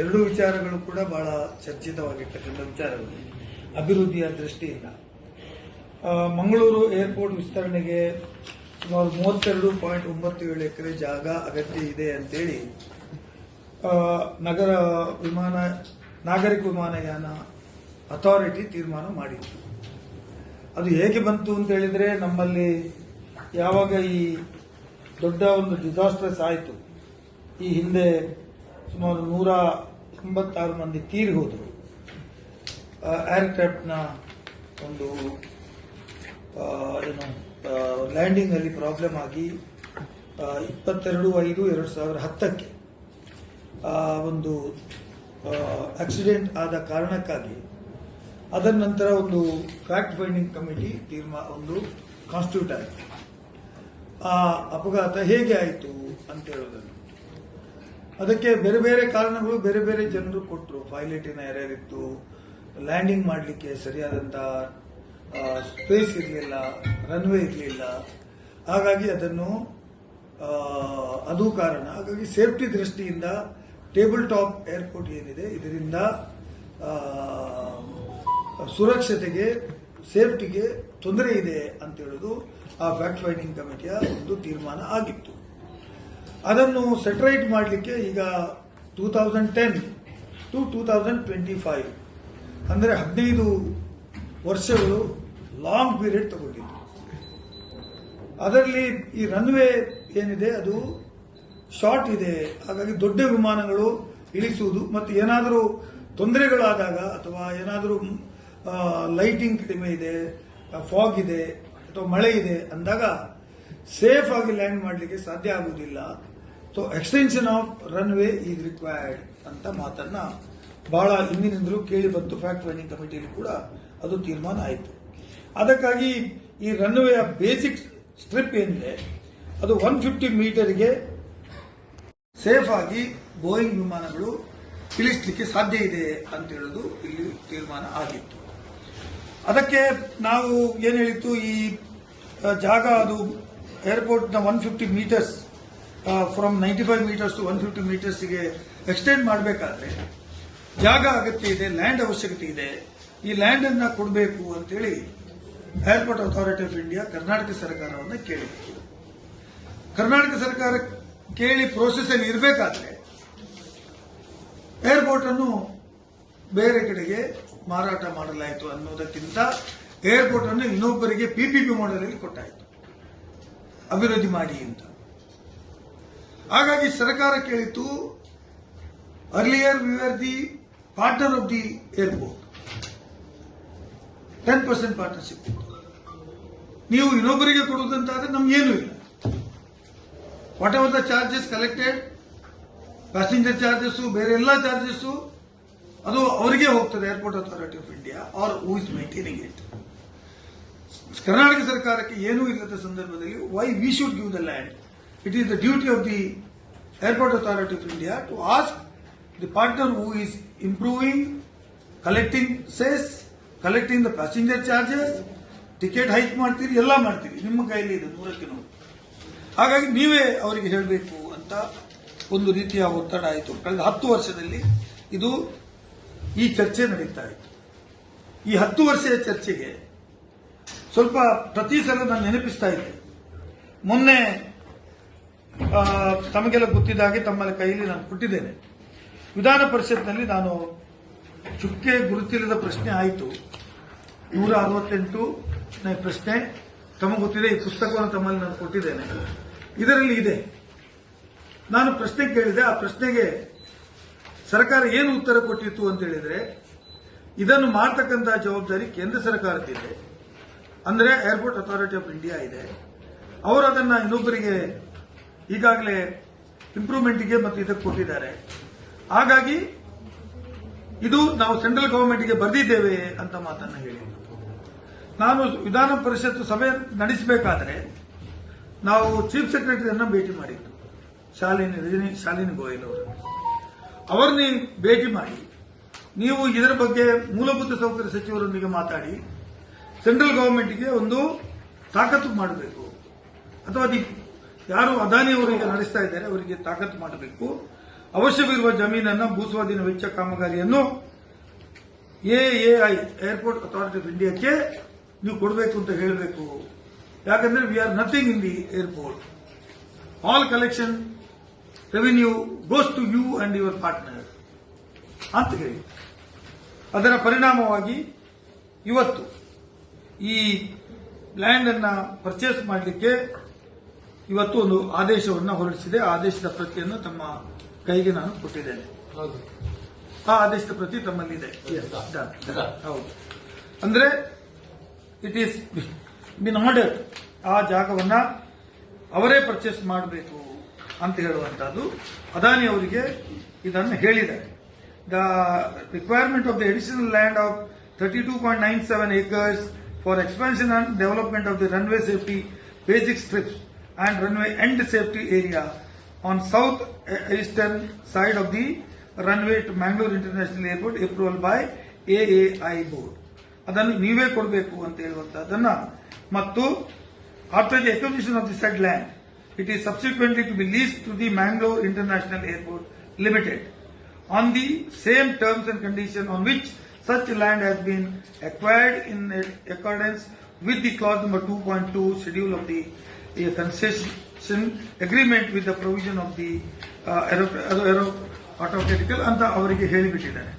ಎರಡು ವಿಚಾರಗಳು ಕೂಡ ಬಹಳ ಚರ್ಚಿತವಾಗಿರ್ತಕ್ಕಂಥ ವಿಚಾರಗಳು ಅಭಿವೃದ್ಧಿಯ ದೃಷ್ಟಿಯಿಂದ. ಮಂಗಳೂರು ಏರ್ಪೋರ್ಟ್ ವಿಸ್ತರಣೆಗೆ ಸುಮಾರು 32.97 ಎಕರೆ ಜಾಗ ಅಗತ್ಯ ಇದೆ ಅಂತೇಳಿ ನಾಗರಿಕ ವಿಮಾನಯಾನ ಅಥಾರಿಟಿ ತೀರ್ಮಾನ ಮಾಡಿತ್ತು. ಅದು ಹೇಗೆ ಬಂತು ಅಂತ ಹೇಳಿದ್ರೆ, ನಮ್ಮಲ್ಲಿ ಯಾವಾಗ ಈ ದೊಡ್ಡ ಒಂದು ಡಿಸಾಸ್ಟರ್ಸ್ ಆಯಿತು, ಈ ಹಿಂದೆ ಸುಮಾರು 186 ಮಂದಿ ತೀರಿ ಹೋದರು. ಏರ್ಕ್ರಾಫ್ಟ್ನ ಒಂದು ಲ್ಯಾಂಡಿಂಗ್ ಅಲ್ಲಿ ಪ್ರಾಬ್ಲಮ್ ಆಗಿ 22/5/2010 ಒಂದು ಆಕ್ಸಿಡೆಂಟ್ ಆದ ಕಾರಣಕ್ಕಾಗಿ ಅದರ ನಂತರ ಒಂದು ಫ್ಯಾಕ್ಟ್ ಫೈಂಡಿಂಗ್ ಕಮಿಟಿ ಒಂದು ಕಾನ್ಸ್ಟಿಟ್ಯೂಟ್ ಆಯಿತು. ಆ ಅಪಘಾತ ಹೇಗೆ ಆಯಿತು ಅಂತ ಹೇಳೋದನ್ನು, ಅದಕ್ಕೆ ಬೇರೆ ಬೇರೆ ಕಾರಣಗಳು ಬೇರೆ ಬೇರೆ ಜನರು ಕೊಟ್ಟರು. ಪೈಲಟಿನ ಎರರ್ ಇತ್ತು, ಲ್ಯಾಂಡಿಂಗ್ ಮಾಡಲಿಕ್ಕೆ ಸರಿಯಾದಂತ ಸ್ಪೇಸ್ ಇರಲಿಲ್ಲ, ರನ್ವೇ ಇರಲಿಲ್ಲ. ಹಾಗಾಗಿ ಅದು ಕಾರಣ. ಹಾಗಾಗಿ ಸೇಫ್ಟಿ ದೃಷ್ಟಿಯಿಂದ ಟೇಬಲ್ ಟಾಪ್ ಏರ್ಪೋರ್ಟ್ ಏನಿದೆ, ಇದರಿಂದ ಸುರಕ್ಷತೆಗೆ, ಸೇಫ್ಟಿಗೆ ತೊಂದರೆ ಇದೆ ಅಂತ ಹೇಳುವುದು ಆ ಫ್ಯಾಕ್ಟ್ ಫೈಂಡಿಂಗ್ ಕಮಿಟಿಯ ಒಂದು ತೀರ್ಮಾನ ಆಗಿತ್ತು. ಅದನ್ನು ಸೆಟರೈಟ್ ಮಾಡಲಿಕ್ಕೆ ಈಗ 2010 to 2025 ಅಂದರೆ 15 ವರ್ಷಗಳು ಲಾಂಗ್ ಪೀರಿಯಡ್ ತಗೊಂಡಿತ್ತು. ಅದರಲ್ಲಿ ಈ ರನ್ವೇ ಏನಿದೆ ಅದು ಶಾರ್ಟ್ ಇದೆ. ಹಾಗಾಗಿ ದೊಡ್ಡ ವಿಮಾನಗಳು ಇಳಿಸುವುದು ಮತ್ತು ಏನಾದರೂ ತೊಂದರೆಗಳಾದಾಗ ಅಥವಾ ಏನಾದರೂ ಲೈಟಿಂಗ್ ಕಡಿಮೆ ಇದೆ, ಫಾಗ್ ಇದೆ ಅಥವಾ ಮಳೆ ಇದೆ ಅಂದಾಗ ಸೇಫ್ ಆಗಿ ಲ್ಯಾಂಡ್ ಮಾಡಲಿಕ್ಕೆ ಸಾಧ್ಯ ಆಗುವುದಿಲ್ಲ. So extension of runway is required ಅಂತ ಮಾತನ್ನ ಬಹಳ ಹಿಂದಿನಿಂದಲೂ ಕೇಳಿ ಬಂತು. ಫ್ಯಾಕ್ಟ್ ಫೈಂಡಿಂಗ್ ಕಮಿಟಿಯಲ್ಲಿ ಕೂಡ ಅದು ತೀರ್ಮಾನ ಆಯಿತು. ಅದಕ್ಕಾಗಿ ಈ ರನ್ವೇಯ ಬೇಸಿಕ್ ಸ್ಟ್ರಿಪ್ ಏನಿದೆ ಅದು 150 ಮೀಟರ್ಗೆ ಸೇಫ್ ಆಗಿ ಬೋಯಿಂಗ್ ವಿಮಾನಗಳು ಇಳಿಸಲಿಕ್ಕೆ ಸಾಧ್ಯ ಇದೆ ಅಂತ ಹೇಳೋದು ಇಲ್ಲಿ ತೀರ್ಮಾನ ಆಗಿತ್ತು. ಅದಕ್ಕೆ ನಾವು ಏನು ಹೇಳಿತ್ತು, ಈ ಜಾಗ ಅದು ಏರ್ಪೋರ್ಟ್ನ 150 ಮೀಟರ್ಸ್ ಫ್ರಮ್ 95 ಮೀಟರ್ಸ್ ಟು 150 ಮೀಟರ್ಸ್ಗೆ ಎಕ್ಸ್ಟೆಂಡ್ ಮಾಡಬೇಕಾದ್ರೆ ಜಾಗ ಅಗತ್ಯ ಇದೆ, ಲ್ಯಾಂಡ್ ಅವಶ್ಯಕತೆ ಇದೆ. ಈ ಲ್ಯಾಂಡ್ ಅನ್ನ ಕೊಡಬೇಕು ಅಂತೇಳಿ airport authority of India Karnataka ಸರ್ಕಾರವನ್ನು ಕೇಳಿತ್ತು. ಕರ್ನಾಟಕ ಸರ್ಕಾರ ಕೇಳಿ ಪ್ರೋಸೆಸ್ ಅಲ್ಲಿ ಇರಬೇಕಾದ್ರೆ ಏರ್ಪೋರ್ಟ್ ಅನ್ನು ಬೇರೆ ಕಡೆಗೆ ಮಾರಾಟ ಮಾಡಲಾಯಿತು ಅನ್ನೋದಕ್ಕಿಂತ ಏರ್ಪೋರ್ಟ್ ಅನ್ನು ಇನ್ನೊಬ್ಬರಿಗೆ ಪಿಪಿಪಿ ಮಾಡೆಲ್ ಕೊಟ್ಟಾಯಿತು, ಅಭಿವೃದ್ಧಿ ಮಾಡಿ ಅಂತ. ಹಾಗಾಗಿ ಸರ್ಕಾರ ಕೇಳಿತು, earlier we are the partner of the airport, 10% partnership ಇತ್ತು. ನೀವು ಇನ್ನೊಬ್ಬರಿಗೆ ಕೊಡುವುದಂತಾದ್ರೆ ನಮ್ಗೇನು ಇಲ್ಲ. Whatever the charges collected, passenger charges, ಬೇರೆ ಎಲ್ಲ ಚಾರ್ಜಸ್ ಅದು ಅವರಿಗೆ ಹೋಗ್ತದೆ, airport authority of India are who is maintaining it. Karnataka ಸರ್ಕಾರಕ್ಕೆ ಏನೂ ಇಲ್ಲದ ಸಂದರ್ಭದಲ್ಲಿ why we should give the land? It is the duty of the airport authority of India to ask the partner who is improving, collecting cess, collecting the passenger charges, ticket hike ಮಾಡ್ತೀರಿ, ಎಲ್ಲ ಮಾಡ್ತೀರಿ, ನಿಮ್ಮ ಕೈಯಲ್ಲಿ ಇದೆ 100ಕ್ಕೆ 100. ಹಾಗಾಗಿ ನೀವೇ ಅವರಿಗೆ ಹೇಳಬೇಕು ಅಂತ ಒಂದು ರೀತಿಯ ಒತ್ತಡ ಆಯಿತು. ಕಳೆದ 10 ವರ್ಷದಲ್ಲಿ ಈ ಚರ್ಚೆ ನಡೀತಾ ಇತ್ತು. ಈ 10 ವರ್ಷದ ಚರ್ಚೆಗೆ ಸ್ವಲ್ಪ ಪ್ರತಿ ಸಲ ನಾನು ನೆನಪಿಸ್ತಾ ಇದ್ದೆ. ಮೊನ್ನೆ ತಮಗೆಲ್ಲ ಗೊತ್ತಿದ್ದಾಗೆ ತಮ್ಮ ಕೈಯಲ್ಲಿ ನಾನು ಕೊಟ್ಟಿದ್ದೇನೆ. ವಿಧಾನ ಪರಿಷತ್ನಲ್ಲಿ ನಾನು ಚುಕ್ಕೆ ಗುರುತಿಲ್ಲದ ಪ್ರಶ್ನೆ ಆಯಿತು, 168ನೇ ಪ್ರಶ್ನೆ. ತಮಗೆ ಗೊತ್ತಿದೆ, ಈ ಪುಸ್ತಕವನ್ನು ತಮ್ಮಲ್ಲಿ ನಾನು ಕೊಟ್ಟಿದ್ದೇನೆ. ಇದರಲ್ಲಿ ಇದೆ. ನಾನು ಪ್ರಶ್ನೆ ಕೇಳಿದೆ. ಆ ಪ್ರಶ್ನೆಗೆ ಸರ್ಕಾರ ಏನು ಉತ್ತರ ಕೊಟ್ಟಿತ್ತು ಅಂತ ಹೇಳಿದ್ರೆ, ಇದನ್ನು ಮಾಡತಕ್ಕಂತಹ ಜವಾಬ್ದಾರಿ ಕೇಂದ್ರ ಸರ್ಕಾರಕ್ಕಿದೆ, ಅಂದ್ರೆ ಏರ್ಪೋರ್ಟ್ ಅಥಾರಿಟಿ ಆಫ್ ಇಂಡಿಯಾ ಇದೆ. ಅವರು ಅದನ್ನ ಇನ್ನೊಬ್ಬರಿಗೆ ಈಗಾಗಲೇ ಇಂಪ್ರೂವ್ಮೆಂಟ್ಗೆ ಮತ್ತು ಇದಕ್ಕೆ ಕೊಟ್ಟಿದ್ದಾರೆ. ಹಾಗಾಗಿ ಇದು ನಾವು ಸೆಂಟ್ರಲ್ ಗವರ್ಮೆಂಟ್ಗೆ ಬರೆದಿದ್ದೇವೆ ಅಂತ ಮಾತನ್ನ ಹೇಳಿದ್ರು. ನಾನು ವಿಧಾನ ಪರಿಷತ್ ಸಭೆ ನಡೆಸಬೇಕಾದ್ರೆ ನಾವು ಚೀಫ್ ಸೆಕ್ರೆಟರಿಯನ್ನ ಭೇಟಿ ಮಾಡಿದ್ದು, ಶಾಲಿನಿ ಗೋಯಲ್ ಅವರು. ಅವರನ್ನ ಭೇಟಿ ಮಾಡಿ, ನೀವು ಇದರ ಬಗ್ಗೆ ಮೂಲಭೂತ ಸೌಕರ್ಯ ಸಚಿವರೊಂದಿಗೆ ಮಾತಾಡಿ ಸೆಂಟ್ರಲ್ ಗವರ್ಮೆಂಟ್ಗೆ ಒಂದು ತಾಕತ್ತು ಮಾಡಬೇಕು, ಅಥವಾ ಯಾರು ಅದಾನಿ ಅವರು ಈಗ ನಡೆಸ್ತಾ ಇದ್ದಾರೆ ಅವರಿಗೆ ತಾಕತ್ತು ಮಾಡಬೇಕು. ಅವಶ್ಯವಿರುವ ಜಮೀನನ್ನು ಭೂಸ್ವಾಧೀನ ವೆಚ್ಚ ಕಾಮಗಾರಿಯನ್ನು ಎಎಐ ಏರ್ಪೋರ್ಟ್ ಅಥಾರಿಟಿ ಆಫ್ ಇಂಡಿಯಾಕ್ಕೆ ನೀವು ಕೊಡಬೇಕು ಅಂತ ಹೇಳಬೇಕು. ಯಾಕಂದ್ರೆ we are nothing in the airport. All collection revenue goes to you and your partner ಅಂತ ಹೇಳಿ. ಅದರ ಪರಿಣಾಮವಾಗಿ ಇವತ್ತು ಈ ಲ್ಯಾಂಡ್ ಅನ್ನ ಪರ್ಚೇಸ್ ಮಾಡಲಿಕ್ಕೆ ಇವತ್ತು ಒಂದು ಆದೇಶವನ್ನು ಹೊರಡಿಸಿದೆ. ಆ ಆದೇಶದ ಪ್ರತಿಯನ್ನು ತಮ್ಮ ಕೈಗೆ ನಾನು ಕೊಟ್ಟಿದ್ದೇನೆ. ಆ ಆದೇಶದ ಪ್ರತಿ ತಮ್ಮಲ್ಲಿದೆ. ಹೌದು, ಅಂದ್ರೆ ಇಟ್ ಈಸ್ ಬಿನ್ ಆರ್ಡರ್. ಆ ಜಾಗವನ್ನ ಅವರೇ ಪರ್ಚೇಸ್ ಮಾಡಬೇಕು ಅಂತ ಹೇಳುವಂತಹದ್ದು ಅದಾನಿ ಅವರಿಗೆ ಇದನ್ನು ಹೇಳಿದ್ದಾರೆ. The requirement of the additional land of 32.97 acres for expansion and development of the runway safety basic strips and runway end safety area on south eastern side of the runway to Mangalore International Airport approval by AAI board. ಅದನ್ನು ನೀವೇ ಕೊಡಬೇಕು ಅಂತ ಹೇಳುವಂತಹದನ್ನ ಮತ್ತು after the acquisition of the said land it is subsequently to be leased to the Mangalore International Airport Limited on the same terms and conditions on which such land has been acquired in accordance with the clause number 2.2 schedule of the concession agreement with the provision of the aeronautical ಅಂತ ಅವರಿಗೆ ಹೇಳಿಬಿಟ್ಟಿದ್ದಾರೆ.